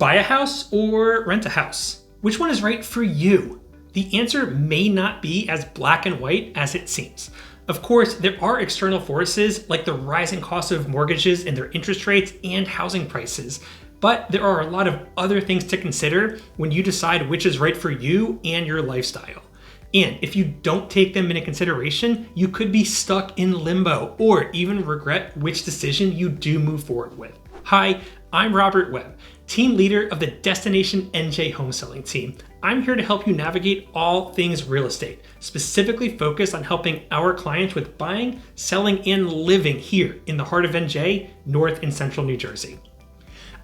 Buy a house or rent a house? Which one is right for you? The answer may not be as black and white as it seems. Of course, there are external forces like the rising cost of mortgages and their interest rates and housing prices. But there are a lot of other things to consider when you decide which is right for you and your lifestyle. And if you don't take them into consideration, you could be stuck in limbo or even regret which decision you do move forward with. Hi, I'm Robert Webb, team leader of the Destination DNJ Home Selling Team. I'm here to help you navigate all things real estate, specifically focused on helping our clients with buying, selling, and living here in the heart of NJ, North and Central New Jersey.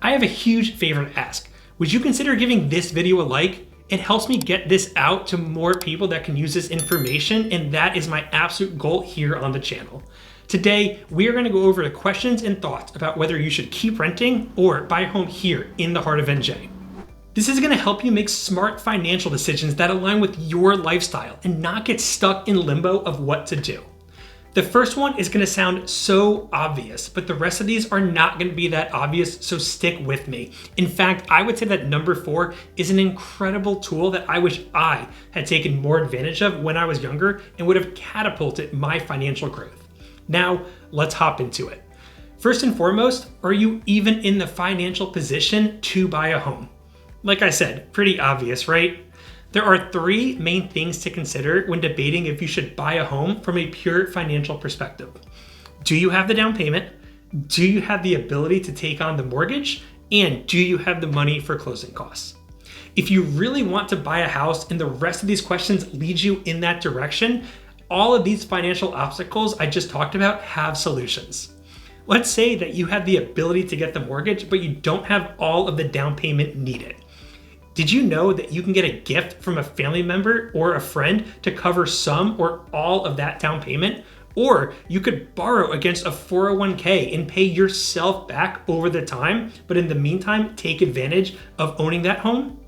I have a huge favor to ask. Would you consider giving this video a like? It helps me get this out to more people that can use this information, and that is my absolute goal here on the channel. Today, we are going to go over the questions and thoughts about whether you should keep renting or buy a home here in the heart of NJ. This is going to help you make smart financial decisions that align with your lifestyle and not get stuck in limbo of what to do. The first one is going to sound so obvious, but the rest of these are not going to be that obvious, so stick with me. In fact, I would say that number 4 is an incredible tool that I wish I had taken more advantage of when I was younger and would have catapulted my financial growth. Now, let's hop into it. First and foremost, are you even in the financial position to buy a home? Like I said, pretty obvious, right? There are 3 main things to consider when debating if you should buy a home from a pure financial perspective. Do you have the down payment? Do you have the ability to take on the mortgage? And do you have the money for closing costs? If you really want to buy a house and the rest of these questions lead you in that direction, all of these financial obstacles I just talked about have solutions. Let's say that you have the ability to get the mortgage, but you don't have all of the down payment needed. Did you know that you can get a gift from a family member or a friend to cover some or all of that down payment? Or you could borrow against a 401k and pay yourself back over the time, but in the meantime, take advantage of owning that home?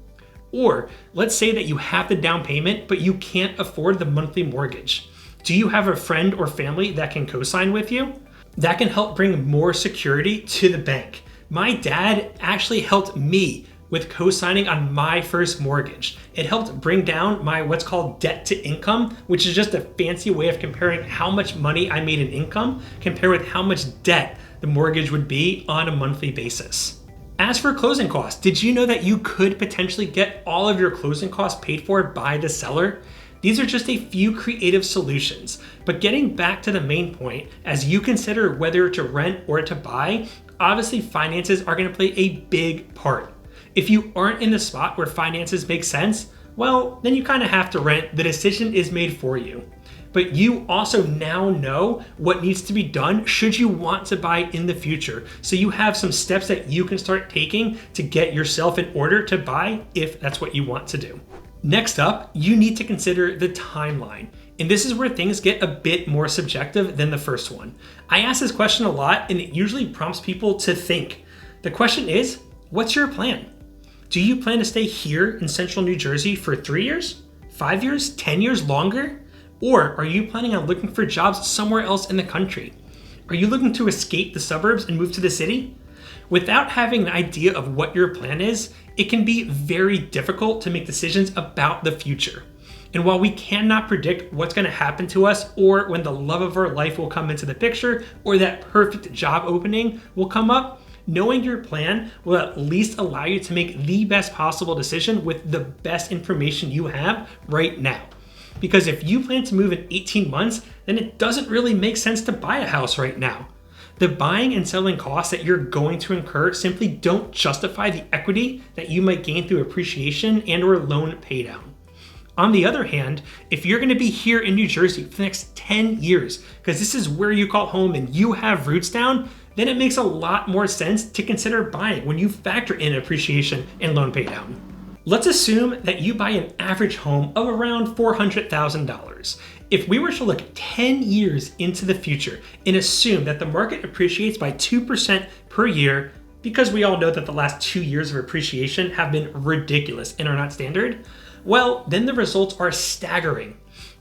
Or let's say that you have the down payment, but you can't afford the monthly mortgage. Do you have a friend or family that can co-sign with you? That can help bring more security to the bank. My dad actually helped me with co-signing on my first mortgage. It helped bring down my what's called debt to income, which is just a fancy way of comparing how much money I made in income compared with how much debt the mortgage would be on a monthly basis. As for closing costs, did you know that you could potentially get all of your closing costs paid for by the seller? These are just a few creative solutions, but getting back to the main point, as you consider whether to rent or to buy, obviously finances are going to play a big part. If you aren't in the spot where finances make sense, well, then you kind of have to rent. The decision is made for you. But you also now know what needs to be done should you want to buy in the future. So you have some steps that you can start taking to get yourself in order to buy if that's what you want to do. Next up, you need to consider the timeline. And this is where things get a bit more subjective than the first one. I ask this question a lot and it usually prompts people to think. The question is, what's your plan? Do you plan to stay here in Central New Jersey for 3 years, 5 years, 10 years longer? Or are you planning on looking for jobs somewhere else in the country? Are you looking to escape the suburbs and move to the city? Without having an idea of what your plan is, it can be very difficult to make decisions about the future. And while we cannot predict what's going to happen to us or when the love of our life will come into the picture or that perfect job opening will come up, knowing your plan will at least allow you to make the best possible decision with the best information you have right now. Because if you plan to move in 18 months, then it doesn't really make sense to buy a house right now. The buying and selling costs that you're going to incur simply don't justify the equity that you might gain through appreciation and or loan paydown. On the other hand, if you're going to be here in New Jersey for the next 10 years, because this is where you call home and you have roots down, then it makes a lot more sense to consider buying when you factor in appreciation and loan paydown. Let's assume that you buy an average home of around $400,000. If we were to look 10 years into the future and assume that the market appreciates by 2% per year, because we all know that the last 2 years of appreciation have been ridiculous and are not standard, well, then the results are staggering.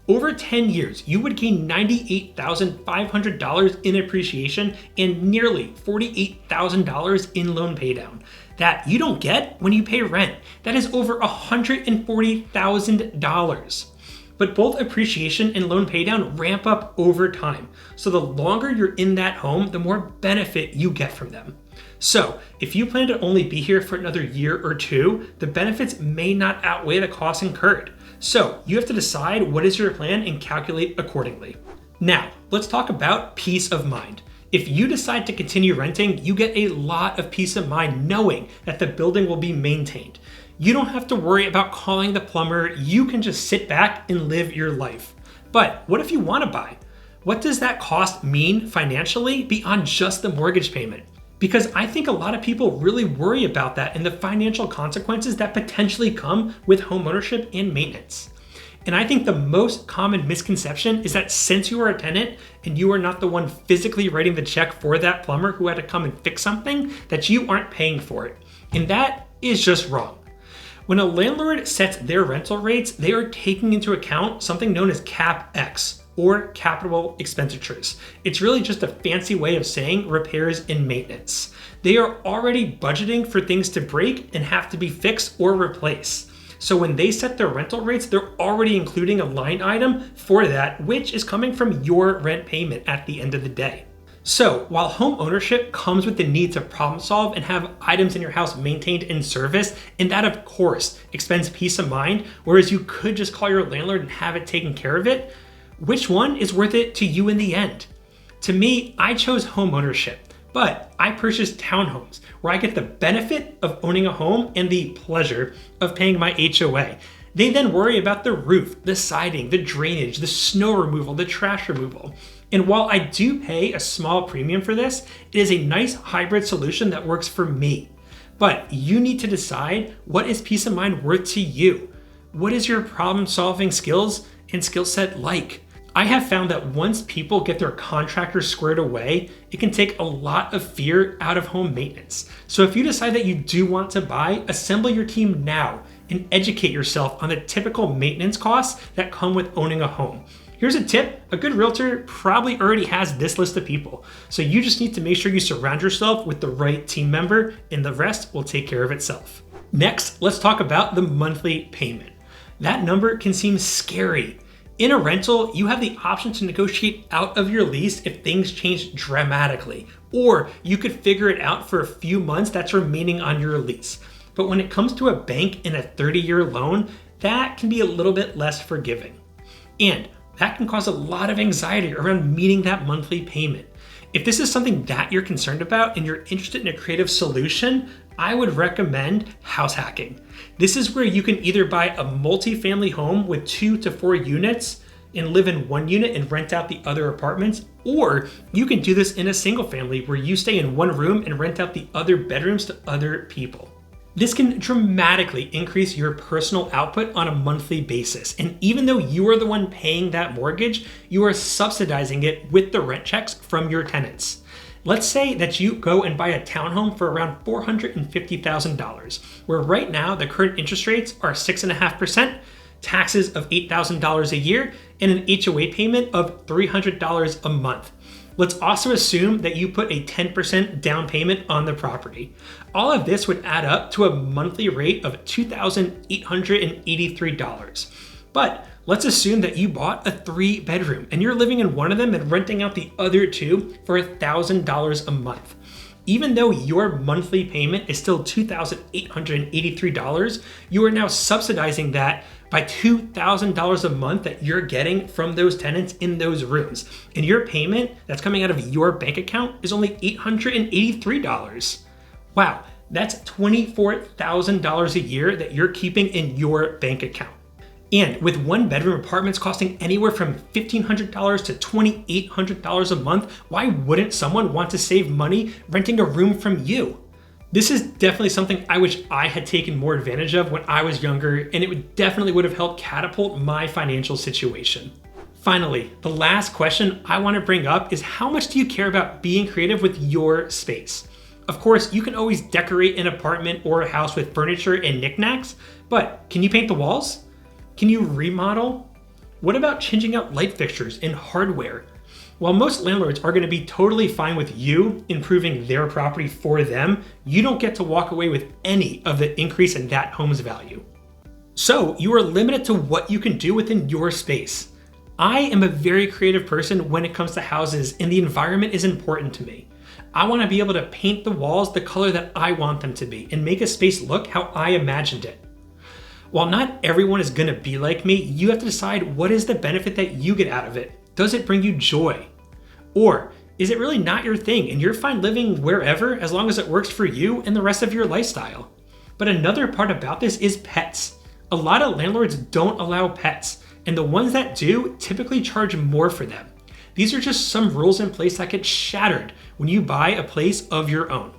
Over 10 years, you would gain $98,500 in appreciation and nearly $48,000 in loan paydown. that you don't get when you pay rent. That is over $140,000. But both appreciation and loan paydown ramp up over time. So the longer you're in that home, the more benefit you get from them. So if you plan to only be here for another year or two, the benefits may not outweigh the costs incurred. So you have to decide what is your plan and calculate accordingly. Now, let's talk about peace of mind. If you decide to continue renting, you get a lot of peace of mind knowing that the building will be maintained. You don't have to worry about calling the plumber. You can just sit back and live your life. But what if you want to buy? What does that cost mean financially beyond just the mortgage payment? Because I think a lot of people really worry about that and the financial consequences that potentially come with homeownership and maintenance. And I think the most common misconception is that since you are a tenant and you are not the one physically writing the check for that plumber who had to come and fix something, that you aren't paying for it. And that is just wrong. When a landlord sets their rental rates, they are taking into account something known as CapEx, or capital expenditures. It's really just a fancy way of saying repairs and maintenance. They are already budgeting for things to break and have to be fixed or replaced. So when they set their rental rates, they're already including a line item for that, which is coming from your rent payment at the end of the day. So while home ownership comes with the need to problem solve and have items in your house maintained and serviced, and that of course expends peace of mind, whereas you could just call your landlord and have it taken care of it, which one is worth it to you in the end? To me, I chose home ownership, but I purchased townhomes where I get the benefit of owning a home and the pleasure of paying my HOA. They then worry about the roof, the siding, the drainage, the snow removal, the trash removal. And while I do pay a small premium for this, it is a nice hybrid solution that works for me. But you need to decide, what is peace of mind worth to you? What is your problem solving skills and skill set like? I have found that once people get their contractor squared away, it can take a lot of fear out of home maintenance. So if you decide that you do want to buy, assemble your team now and educate yourself on the typical maintenance costs that come with owning a home. Here's a tip: a good realtor probably already has this list of people. So you just need to make sure you surround yourself with the right team member and the rest will take care of itself. Next, let's talk about the monthly payment. That number can seem scary. In a rental, you have the option to negotiate out of your lease if things change dramatically, or you could figure it out for a few months that's remaining on your lease. But when it comes to a bank and a 30-year loan, that can be a little bit less forgiving. And that can cause a lot of anxiety around meeting that monthly payment. If this is something that you're concerned about and you're interested in a creative solution, I would recommend house hacking. This is where you can either buy a multi-family home with 2 to 4 units and live in one unit and rent out the other apartments, or you can do this in a single family where you stay in one room and rent out the other bedrooms to other people. This can dramatically increase your personal output on a monthly basis. And even though you are the one paying that mortgage, you are subsidizing it with the rent checks from your tenants. Let's say that you go and buy a townhome for around $450,000, where right now the current interest rates are 6.5%, taxes of $8,000 a year, and an HOA payment of $300 a month. Let's also assume that you put a 10% down payment on the property. All of this would add up to a monthly rate of $2,883. But let's assume that you bought a 3-bedroom and you're living in one of them and renting out the other 2 for $1,000 a month. Even though your monthly payment is still $2,883, you are now subsidizing that by $2,000 a month that you're getting from those tenants in those rooms. And your payment that's coming out of your bank account is only $883. Wow, that's $24,000 a year that you're keeping in your bank account. And with 1-bedroom apartments costing anywhere from $1,500 to $2,800 a month, why wouldn't someone want to save money renting a room from you? This is definitely something I wish I had taken more advantage of when I was younger, and it definitely would have helped catapult my financial situation. Finally, the last question I want to bring up is, how much do you care about being creative with your space? Of course, you can always decorate an apartment or a house with furniture and knickknacks, but can you paint the walls? Can you remodel? What about changing out light fixtures and hardware? While most landlords are going to be totally fine with you improving their property for them, you don't get to walk away with any of the increase in that home's value. So you are limited to what you can do within your space. I am a very creative person when it comes to houses, and the environment is important to me. I want to be able to paint the walls the color that I want them to be and make a space look how I imagined it. While not everyone is going to be like me, you have to decide what is the benefit that you get out of it. Does it bring you joy? Or is it really not your thing and you're fine living wherever as long as it works for you and the rest of your lifestyle? But another part about this is pets. A lot of landlords don't allow pets, and the ones that do typically charge more for them. These are just some rules in place that get shattered when you buy a place of your own.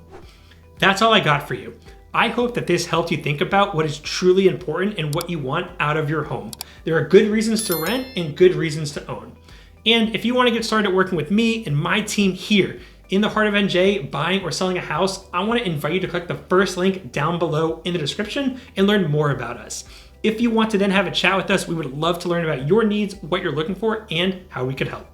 That's all I got for you. I hope that this helped you think about what is truly important and what you want out of your home. There are good reasons to rent and good reasons to own. And if you want to get started working with me and my team here in the heart of NJ, buying or selling a house, I want to invite you to click the first link down below in the description and learn more about us. If you want to then have a chat with us, we would love to learn about your needs, what you're looking for, and how we could help.